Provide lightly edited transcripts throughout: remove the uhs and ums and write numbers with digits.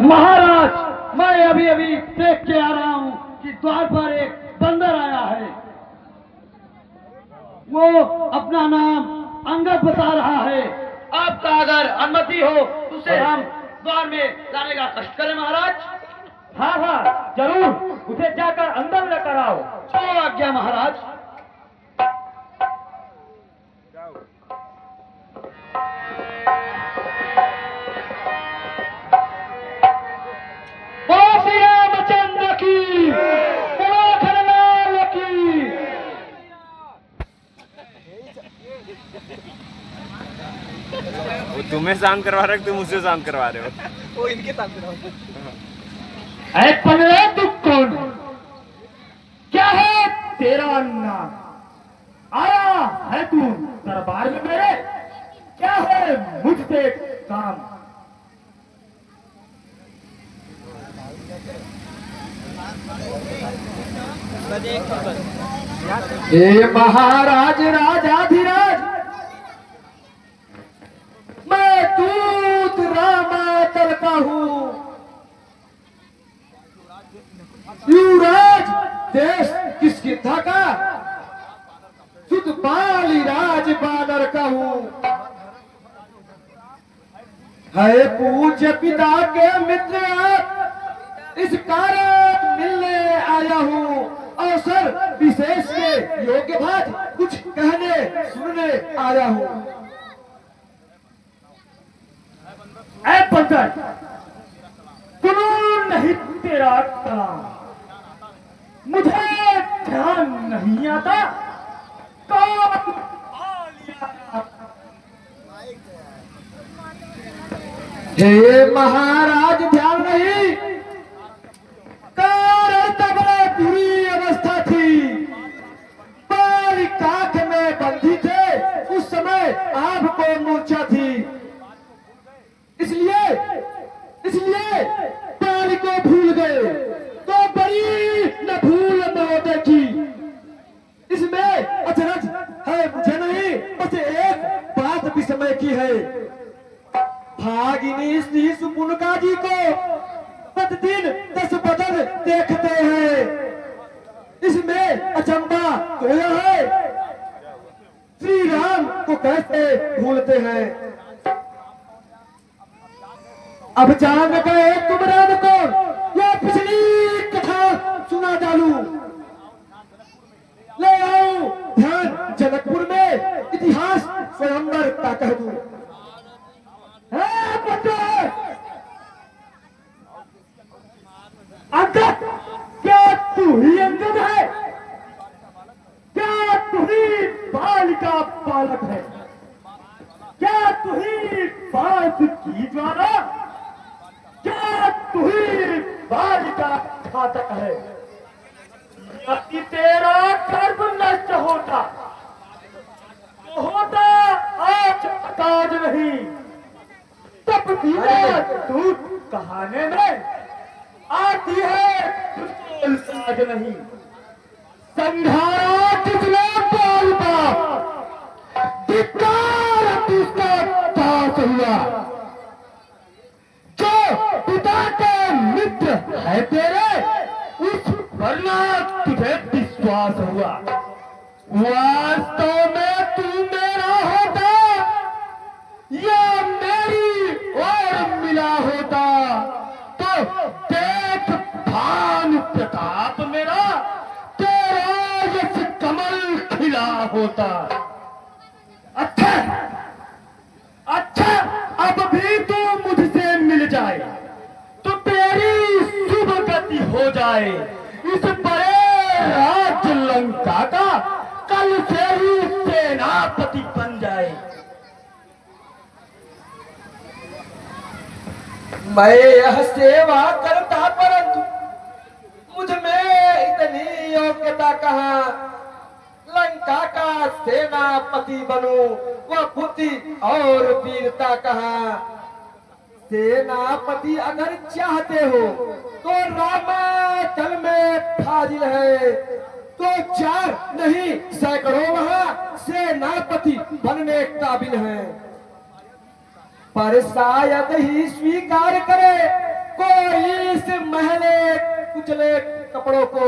महाराज, मैं अभी अभी देख के आ रहा हूँ कि द्वार पर एक बंदर आया है। वो अपना नाम अंगद बता रहा है। आपका अगर अनुमति हो तो उसे हम द्वार में लाने का कष्ट करें महाराज। हाँ हाँ जरूर, उसे जाकर अंदर लेकर आओ। जो आज्ञा महाराज। बोलो श्री रामचंद्र की, बोलो खरलाल की। वो तुम्हें शांत करवा रहे हो, तुम उसे शांत करवा रहे हो। वो इनके साथ रहो। ऐ पगले, तू कौन? क्या है तेरा नाम? आया है तू दरबार में मेरे? क्या है मुझसे काम? हे महाराज राजाधिराज, मैं दूत रामाचल का हूँ। युवराज देश किसकी था का? शुद्ध बाली राज बानर का हूँ। है पूज्य पिता के मित्र आप, इस कारण मिलने आया हूँ। अवसर विशेष के योग्य बात कुछ कहने सुनने आया हूँ। ऐ बंदर, सुनो नहीं तेरा काम, मुझे ध्यान नहीं आता कौन आ लिया। हे महाराज ध्यान नहीं, कारण तब बुरी अवस्था थी। बाल काख में बंधी थे, उस समय आपको मूर्छा थी। इसलिए बाल को भूल गए तो बड़ी न भूल न देखी। इसमें अचरज है मुझे नहीं, बस एक बात भी समय की है। भागिनी श्री सुपुनका जी को प्रतिदिन 10 बदन देखते हैं। इसमें अचंबा तो यह है, श्री राम को कैसे भूलते हैं। अब जान गए तुम राम को, यह पिछली कथा सुना डालू। ले आओ ध्यान जनकपुर में इतिहास स्वयंवर का कह दूं। अंगद, क्या तू ही अंगद है? क्या तू ही बाल का बालक है? क्या तू ही बात की ज्वाला? क्या तू ही बाल का घातक है? यदि तेरा कर्म नष्ट होता तो होता आज काज नहीं, तब दूध कहाने में आती है तुझको साज नहीं। संघारा तुझने बाल बाप, धिक्कार तुझका दास हुआ। जो पिता के मित्र है तेरे, उस वरना तुझे विश्वास हुआ। वास्तव में तू मेरा होता या मेरी और मिला होता तो देख भानु प्रताप मेरा, तेरा यश कमल खिला होता। अच्छा, अब भी तू मुझसे मिल जाए तो तेरी शुभ गति हो जाए। इस बड़े राज्य लंका का कल से ही सेनापति बन जाए। मैं यह सेवा करता, परंतु मुझ में इतनी योग्यता कहाँ? लंका का सेनापति बनूं, वह बुद्धि और वीरता कहाँ? सेनापति अगर चाहते हो तो रामाचल में फाजिल है, तो 4 नहीं सैकड़ों वहां सेनापति बनने काबिल हैं। पर शायद ही स्वीकार करे कोई कुचले कपड़ों को,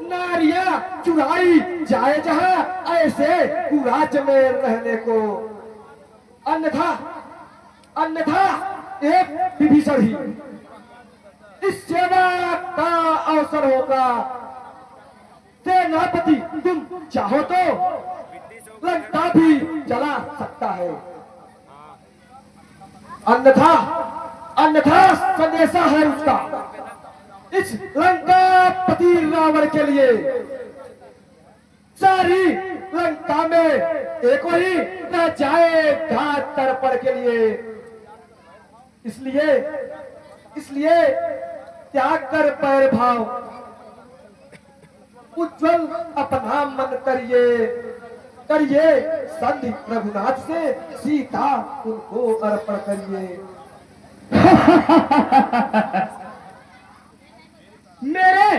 नारियां चुराई जाए जहां, ऐसे कुराज में रहने को। अन्यथा अन्यथा एक विभीषण ही इस सेवा का अवसर होगा। सेनापति तुम चाहो तो लंका भी जला सकता है, अन्यथा अन्यथा संदेशा है उसका इस लंकापति रावण के लिए। सारी लंका में एक ही न जाएगा तर्पण के लिए। इसलिए त्याग कर पैर भाव, उज्जवल अपना मन करिए संधि रघुनाथ से, सीता उनको अर्पण करिए। मेरे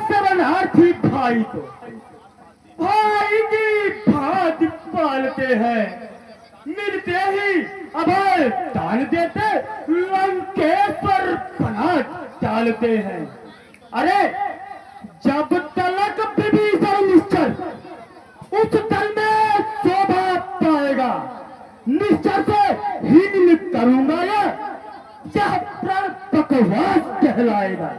शरणार्थी भाई तो भाई की भांति पालते हैं, मिलते ही अभय दान देते, लंकेश्वर पनाह डालते हैं। अरे जब तलक विभीषण निश्चर उस दल में शोभा पाएगा, निश्चर से हीन करूंगा यह प्रण बकवास कहलाएगा।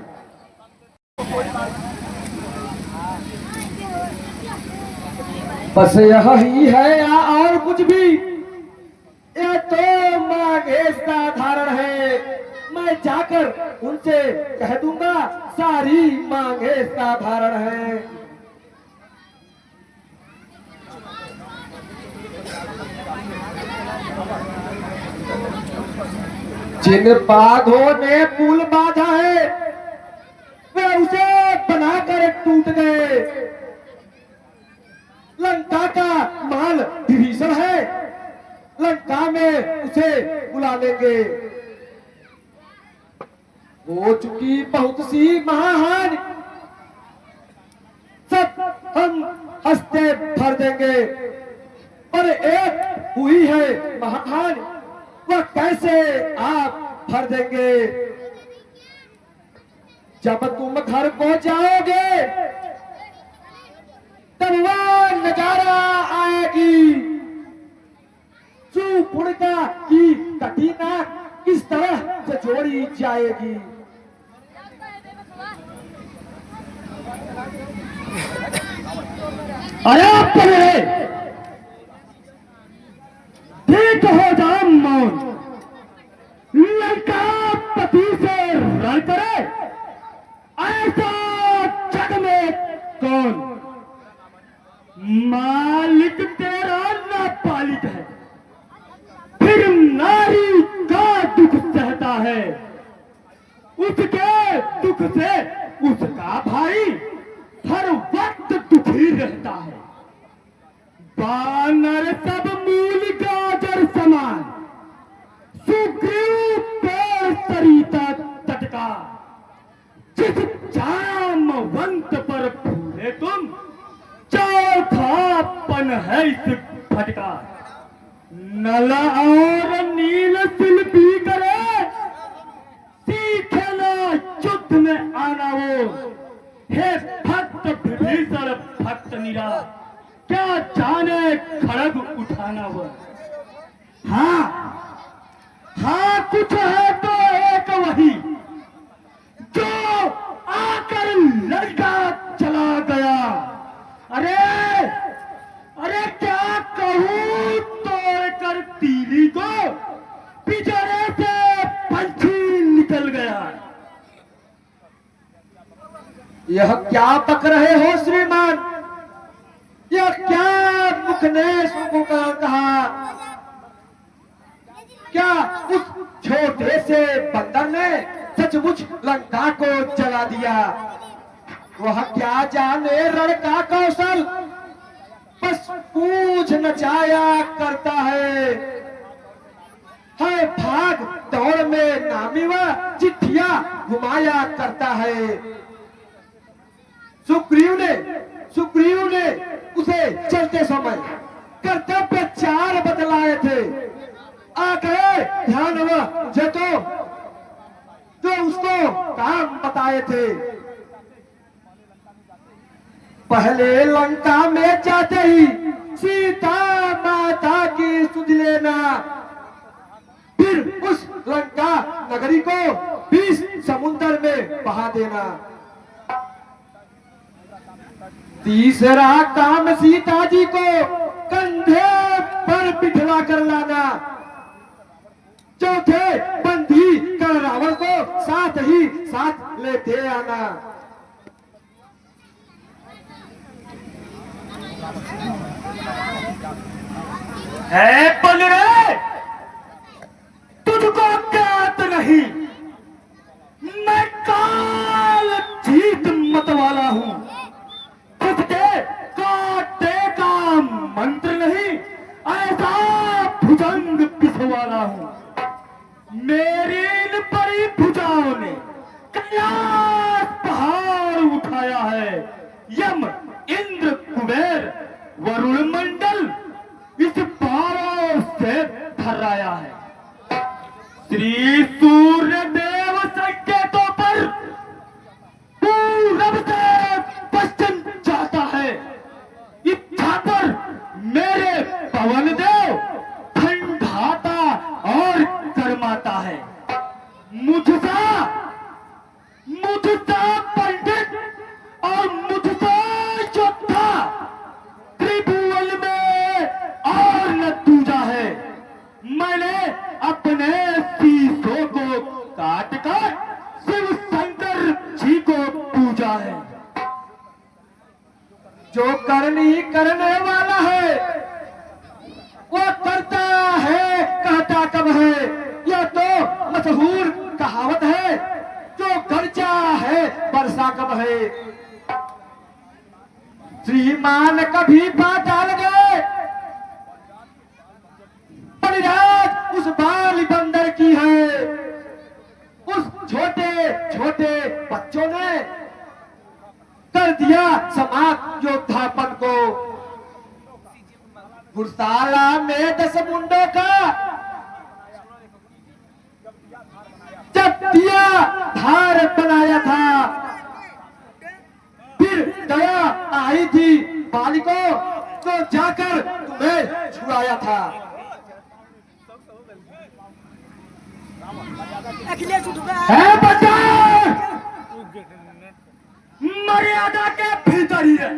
बस यह ही है या और कुछ भी? यह तो मांगे साधारण है, मैं जाकर उनसे कह दूंगा सारी मांगे साधारण है। जिन बाघों ने पुल बांधा है वे उसे बनाकर टूट गए। लंका का माल विभीषण है, लंका में उसे बुला लेंगे। हो चुकी बहुत सी महाहानि, सब हम हंसते भर देंगे, पर एक हुई है महाहानि, वह कैसे आप भर देंगे? जब तुम घर को जाओगे तब वह नजारा आएगी, सुपुणिका की कटीना किस तरह से जोड़ी जाएगी। अरे परे ठीक हो जाओ मौन, लंकापति से रण करे ऐसा जग में कौन? मालिक तेरा नापालिक है, फिर नारी का दुख सहता है, उसके दुख से उसका भाई हर वक्त दुखी रहता है। बानर सब मूल गाजर समान, सुग्रीव पेड़ सरिता तटका, जिस जामवंत पर फूले तुम चौथापन है इस फटका। नल और नील शिल्पी करे सीखे ना युद्ध में आना वो, हे भक्त विभीषण भक्त निरा, क्या जाने खड़ग उठाना वो। हाँ कुछ है तो एक वही जो आकर लड़का चला गया। अरे क्या कहूँ तोड़ कर तीली को, पिंजरे से पंछी निकल गया। यह क्या बक रहे हो श्रीमान? यह क्या मुख ने सुनको कहा? क्या उस छोटे से बंदर ने सचमुच लंका को जला दिया? वह क्या जाने रण का कौशल, बस पूछ नचाया करता है भाग दौड़ में नामी वह चिट्ठियां घुमाया करता है। सुग्रीव ने उसे चलते समय कर्तव्य 4 बतलाए थे। आ गए ध्यान हुआ मुझे तो उसको काम बताए थे। पहले लंका में जाते ही सीता माता की सुध लेना, फिर उस लंका नगरी को 20 समुद्र में बहा देना। तीसरा काम सीता जी को कंधे पर बिठला कर लाना। चौथे बंदी कर रावण को साथ ही साथ लेते आना। है बलरे, तुझको ज्ञात नहीं, मैं काल जीत मत वाला हूं। तुझके काटे का मंत्र नहीं, ऐसा भुजंग पिसवाला हूं। मेरी इन बड़ी भुजाओं ने कैलाश पहाड़ उठाया है। यम, इंद्र, कुबेर, वरुण मंडल इस पारों से थर्राया है। श्री सूर्य देव संकेतों पर पूरब से पश्चिम जाता है। इच्छा पर मेरे पवन देव ठंडाता और गर्माता है। मुझसा पंडित और मुझसा योद्धा त्रिभुवन में और न दूजा है। मैंने अपने शीशों को काट कर शिव शंकर जी को पूजा है। जो करनी करने वाला है वो करता है, कहता कब है। यह तो मशहूर कहावत है, जो गर्जा है वर्षा कब है। श्रीमान कभी पाताल गए, परिराज उस बाल बंदर की है। उस छोटे छोटे बच्चों ने कर दिया समाप्त योद्धापन को। गुरसाला में 10 मुंडों का जब दिया धार बनाया था, फिर दया आई थी बाली को, तो जाकर तुम्हें छुड़ाया था। है बच्चा, मर्यादा के भीतर ही है।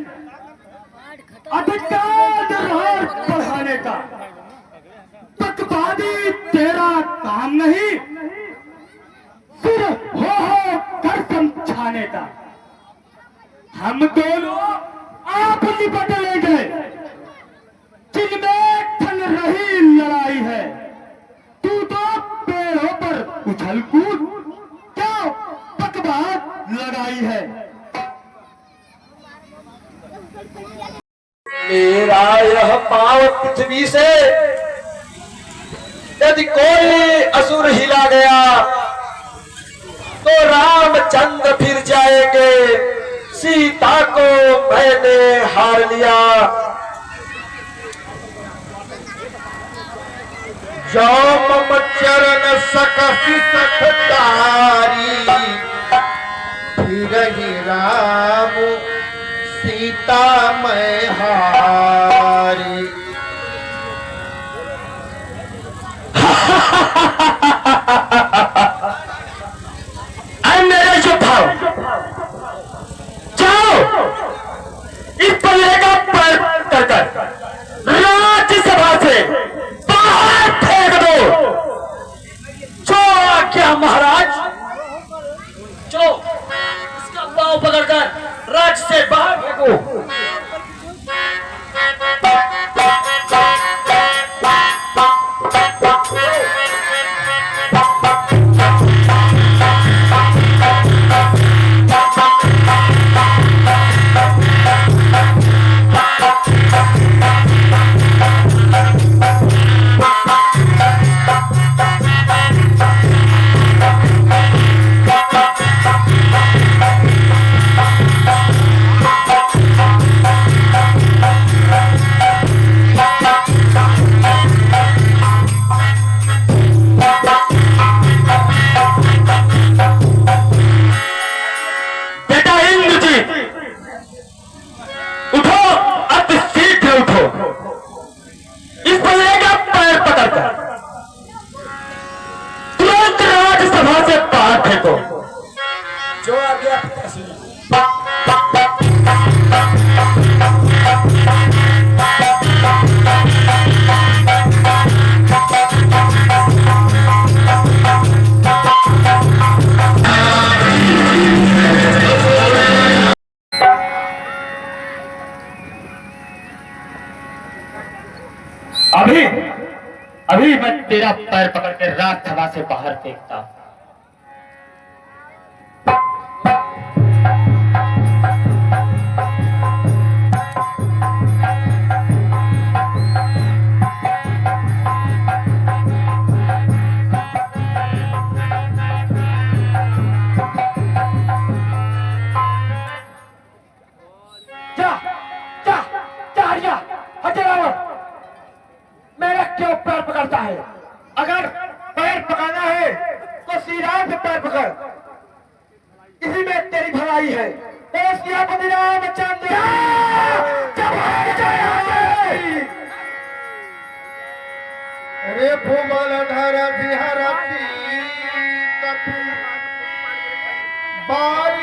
अधिकार बढ़ाने का तकवादी तेरा काम नहीं, सिर हो कर समझाने का। हम दोनों आप निपट लेंगे, जिनमें ठन रही लड़ाई है। तू तो पेड़ों पर उछल कूद क्यों बकवाद लगाई है। मेरा यह पांव पृथ्वी से यदि कोई असुर हिला गया तो रामचंद्र फिर जाएंगे। सीता को मैंने हार लिया। जो मम चरण सकसी सखतारी, फिर ही राम सीता मैं हारी। मेरे योद्धाओं, जाओ इस बल्ले का पैर कर राज्यसभा से बाहर फेंक दो। जो आज्ञा महाराज। चलो इसका पांव पकड़कर राज्य से बाहर फेंको। फेंको। जो आ गया पिताश्री। अभी अभी मैं तेरा पैर पकड़ के राजसभा से बाहर फेंकता। जा जा जा हट जा, हट जा रावण। मेरा क्यों पैर पकड़ता है? अगर पैर पकड़ना है तो श्री राम से पैर पकड़, इसी में तेरी भलाई है। तो सियापति रामचंद्र रे भूमल धर बिहरती कपि बाल